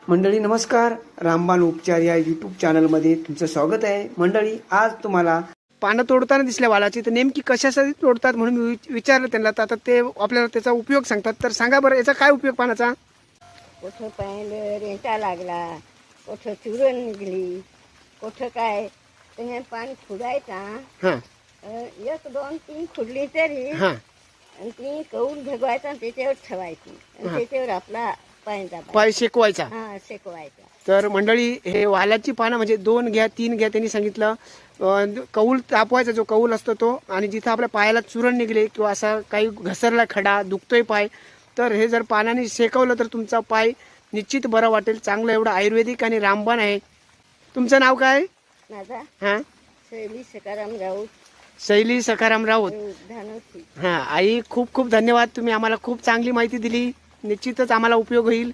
मंडळी नमस्कार, रामबाण उपचार या यूट्यूब चॅनलमध्ये तुमचं स्वागत आहे. मंडळी आज तुम्हाला पानं तोडताना दिसल्या वालाची, तर नेमकी कशासाठी तोडतात म्हणून मी विचारलं त्यांना. तर आता ते आपल्याला त्याचा उपयोग सांगतात. तर सांगा बरं, याचा काय उपयोग पानाचा? कुठं पाहिलं रेंटा लागला, कुठं चुरण निघली, कुठं काय त्याने पाणी खुडायचा. हां एक दोन तीन खुडली तरी हां आणि ती कौल भगवायचा आणि त्याच्यावर ठेवायची आणि त्याच्यावर आपला पाणी दाबायचा. पाय शेकवायचा. हा शेकवायचा. तर मंडळी हे वालाची पानं म्हणजे 2 घ्या 3 घ्या त्यांनी सांगितलं. कौल तापवायचा, जो कौल असतो तो, आणि जिथं आपल्या पायाला चुरण निघले किंवा असा काही घसरला खडा, दुखतोय पाय, तर हे जर पानाने शेकवलं तर तुमचा पाय निश्चित बरा वाटेल. चांगलं एवढं आयुर्वेदिक आणि रामबाण आहे. तुमचं नाव काय? माझा हां शैली सकाराम राऊत शैली सखाराम राऊत. धानोसी. हां आई, खूप खूप धन्यवाद. तुम्ही आम्हाला खूप चांगली माहिती दिली. निश्चितच आम्हाला उपयोग होईल.